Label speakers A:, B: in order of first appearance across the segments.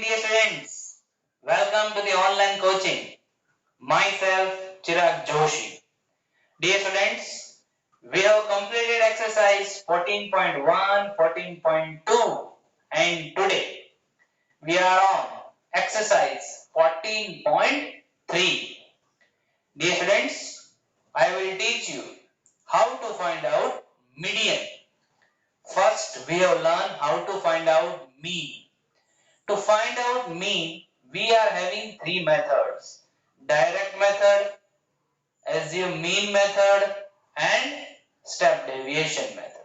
A: dear students. Welcome to the online coaching. Myself Chirag Joshi. Dear students, we have completed exercise 14.1, 14.2 and today we are on exercise 14.3. Dear students, I will teach you how to find out median. First, we have learned how to find out mean. To find out mean, we are having three methods: direct method, assume mean method, and step deviation method.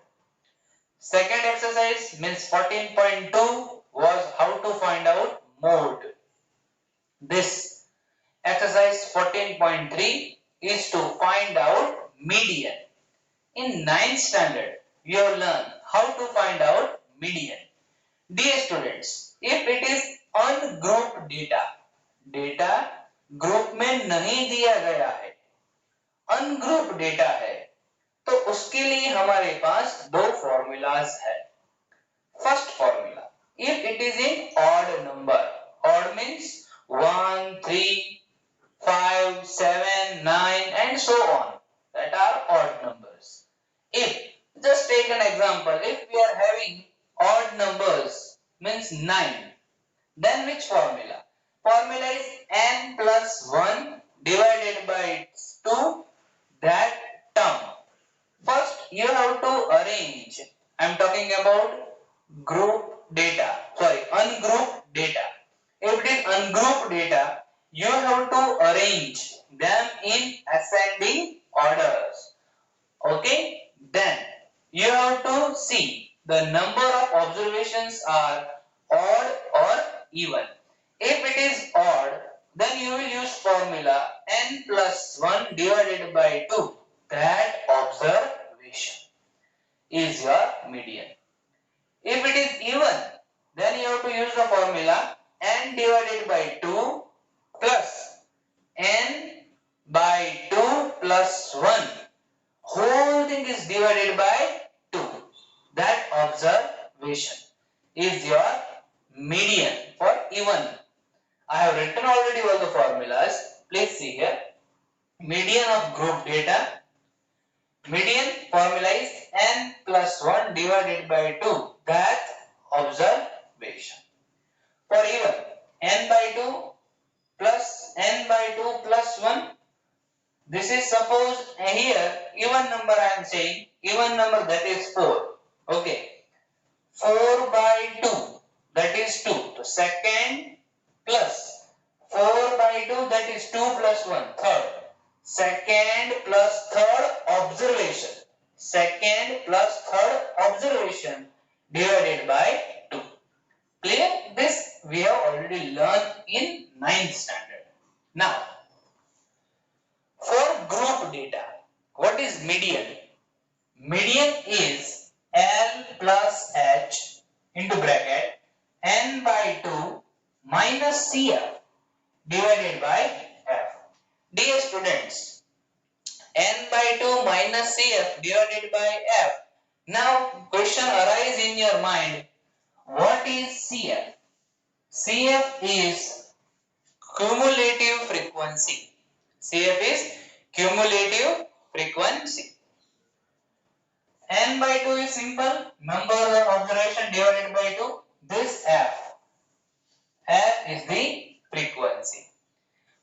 A: Second exercise means 14.2 was how to find out mode. This exercise 14.3 is to find out median. In 9th standard, you have learned how to find out median. Dear students, if it is ungrouped data, data group में नहीं दिया गया है, ungroup data है, तो उसके लिए हमारे पास दो फॉर्मूलाज है. First formula, if it is in odd number, odd means 1, 3, 5, 7, 9 and so on, that are odd numbers. If, just take an example, if we are having odd numbers means 9, then which formula? Formula is n plus 1 divided by 2, that term. First you have to arrange, I am talking about ungrouped data. If it is ungrouped data, you have to arrange them in ascending orders. Okay, then you have to see the number of observations are odd or even. If it is odd, then you will use formula n plus 1 divided by 2. That observation is your median. If it is even, then you have to use the formula n divided by 2 plus n by 2 plus 1. Whole thing is divided by 2. That observation is your median for even. I have written already all the formulas. Please see here. Median of group data. Median formula is n plus 1 divided by 2. That observation. For even, n by 2 plus n by 2 plus 1. This is suppose here even number I am saying, even number, that is 4. Okay. 4 by 2, that is 2. So second plus 4 by 2, that is 2 plus 1, third. Second plus third observation. Second plus third observation divided by 2. Clear? This we have already learned in 9th standard. Now, for group data, what is median? Median is L plus H into bracket n by 2 minus CF divided by F. Dear students, n by 2 minus CF divided by F. Now question arises in your mind, what is CF? CF is cumulative frequency. CF is cumulative frequency. N by 2 is simple, number of observation divided by 2. This F. F is the frequency.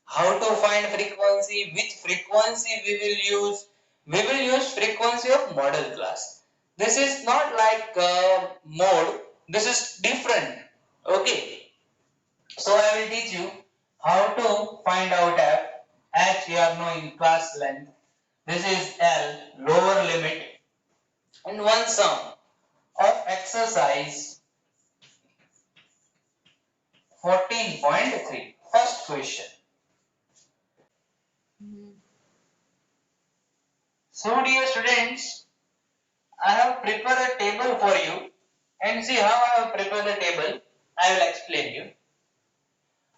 A: How to find frequency? Which frequency we will use? We will use frequency of model class. This is not like mode. This is different. Okay. So I will teach you how to find out F. H you are knowing class length. This is L, lower limit. And one sum of exercise 14.3. First question. So dear students, I have prepared a table for you, and see how I have prepared the table. I will explain you.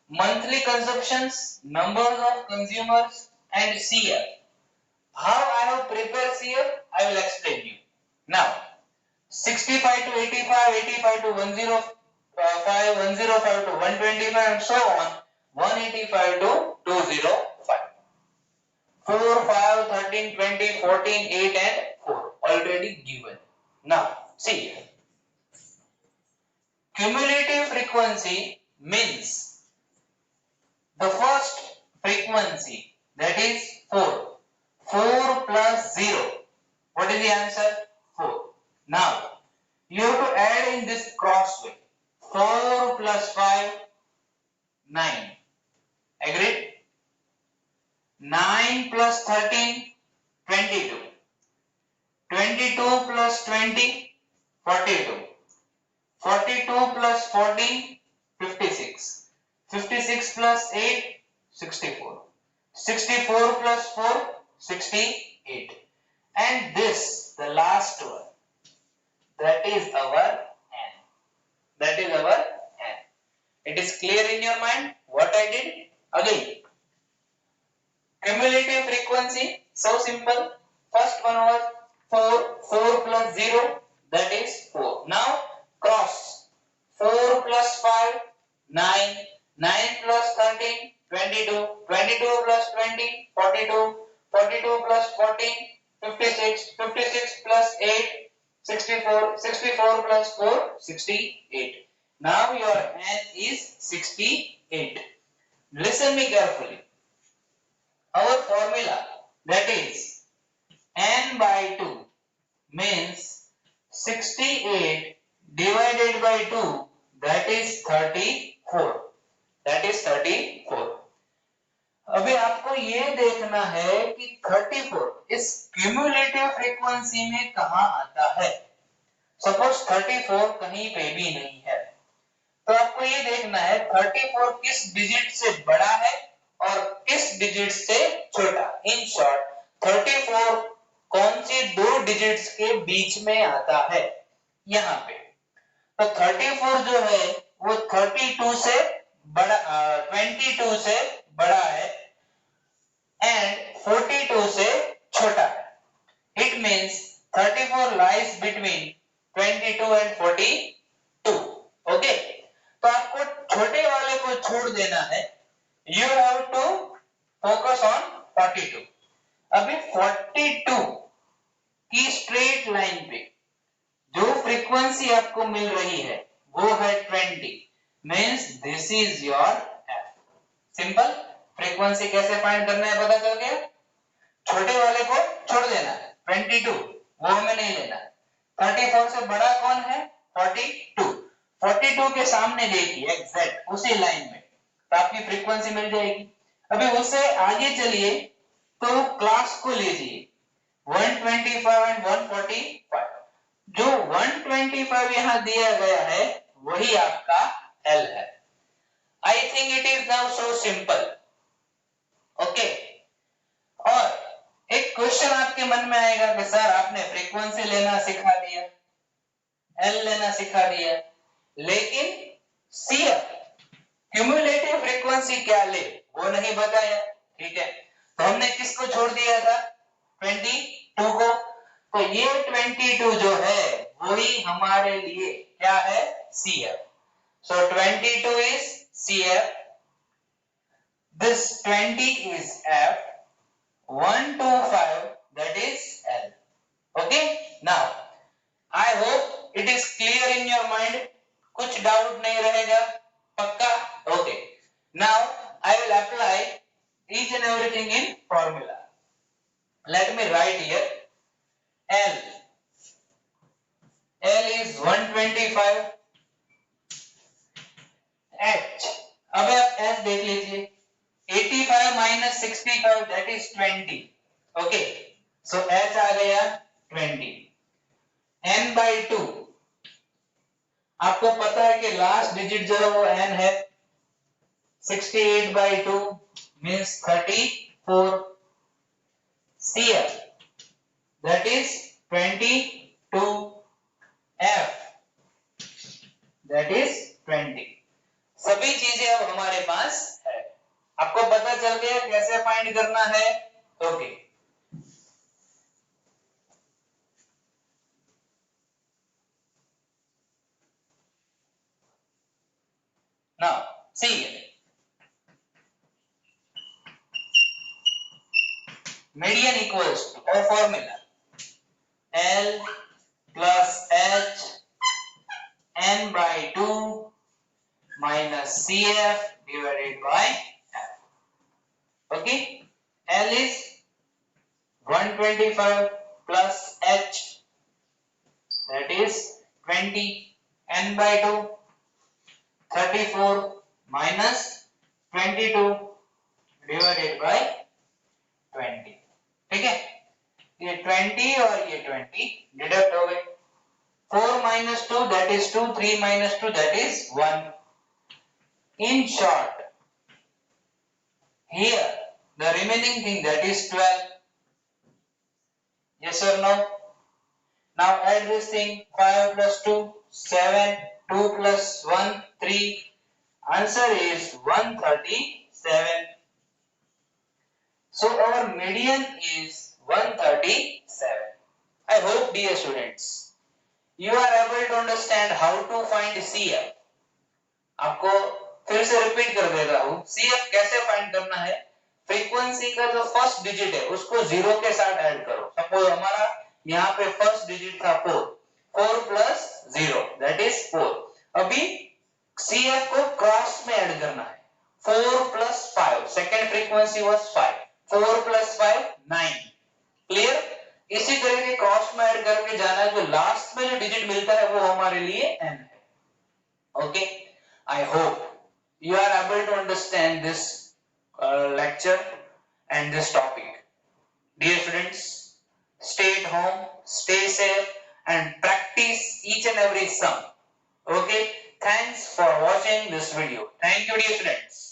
A: Monthly consumptions, numbers of consumers, and CF. How I have prepared CF, I will explain you. Now, 65 to 85, 85 to 1052 125 and so on, 185 to 205. 4, 5, 13, 20, 14, 8 and 4 already given. Now see, cumulative frequency means the first frequency, that is 4. 4 plus 0. What is the answer? 4. Now you have to add in this cross way. 4 plus 5, 9. Agreed? 9 plus 13, 22. 22 plus 20, 42. 42 plus 14, 56. 56 plus 8, 64. 64 plus 4, 68. And this, the last one, that is our n. That is our n. It is clear in your mind what I did? Again, cumulative frequency, so simple. First one was 4, 4 plus 0, that is 4. Now cross 4 plus 5, 9, 9 plus 13, 22, 22 plus 20, 42, 42 plus 14, 56, 56 plus 8, 64, 64 plus 4, 68. Now your n is 68. Listen me carefully. Our formula, that is n by 2 means 68 divided by 2, that is 34. That is 34. अभी आपको ये देखना है कि 34 इस cumulative frequency में कहां आता है. सपोज 34 कहीं पे भी नहीं है, तो आपको ये देखना है 34 किस डिजिट से बड़ा है और किस डिजिट से छोटा. इन शॉर्ट 34 कौन सी दो डिजिट्स के बीच में आता है यहाँ पे. तो 34 जो है वो 32 से बड़ा 22 से बड़ा है एंड 42 से छोटा है. It means 34 lies between 22 and 42. Okay, तो आपको छोटे वाले को छोड़ देना है. You have to focus on 42. अभी 42 की स्ट्रेट लाइन पे जो फ्रीक्वेंसी आपको मिल रही है वो है 20. Means this is your f. Simple. Frequency कैसे फाइंड करना है पता चल गया. छोटे वाले को छोड़ देना है, 22 वो हमें नहीं लेना. 34 से बड़ा कौन है? 42. 42 के सामने देखिए एग्जैक्ट उसी लाइन में, तो आपकी फ्रीक्वेंसी मिल जाएगी. अभी उससे आगे चलिए तो क्लास को लीजिए 125 एंड 145. जो 125 यहाँ दिया गया है वही आपका L है. I think it is now so simple. Okay, और एक क्वेश्चन आपके मन में आएगा कि सर आपने फ्रीक्वेंसी लेना सिखा दिया, L लेना सिखा दिया, लेकिन CF क्यूमुलेटिव फ्रीक्वेंसी क्या ले वो नहीं बताया. ठीक है, तो हमने किसको छोड़ दिया था? 22 को. तो ये 22 जो है वही हमारे लिए क्या है? CF. So 22 is CF. This 20 is F. 125 that is L. Okay, now I hope it is clear in your mind. कुछ डाउट नहीं रहेगा, पक्का? Okay, now I will apply each and everything in formula. Let me write here. L is 125. H, अब आप H देख लीजिए. 85 minus 65 that is 20. Okay, so H आ गया 20. N by 2, आपको पता है कि लास्ट डिजिट जो है वो N है. 68 by 2 means 34. CF that is 22. F that is 20. सभी चीजें अब हमारे पास है. आपको पता चल गया कैसे फाइंड करना है. Okay, Now, see it. Median equals to our formula L plus H n by 2 minus CF divided by F. Okay, L is 125 plus H, that is 20, n by 2 34 minus 22 divided by 20. ठीक है, ये 20 और ये 20 deduct हो गए. 4 minus 2 that is 2, 3 minus 2 that is 1. In short, here the remaining thing that is 12. Yes or no? Now add this thing, 5 plus 2, 7, 2 plus 1, 3. Answer is 137. So our median is 137. I hope, dear students, you are able to understand how to find CF. आपको फिर से repeat कर देता हूं. CF कैसे find करना है? Frequency का जो फर्स्ट डिजिट है उसको जीरो के साथ ऐड करो. सपोज हमारा यहाँ पे फर्स्ट डिजिट था 4. 4 प्लस 0 दैट इज 4. अभी CF को क्रॉस में ऐड करना है. 4 plus 5, second frequency was 5. 4 plus 5 9. Clear? इसी तरह के क्रॉस में ऐड करके जाना है. जो लास्ट में जो डिजिट मिलता है वो हमारे लिए n है. Okay, I hope you are able to understand this lecture and this topic. Dear students, stay at home, stay safe and practice each and every sum. Okay, thanks for watching this video. Thank you, dear students.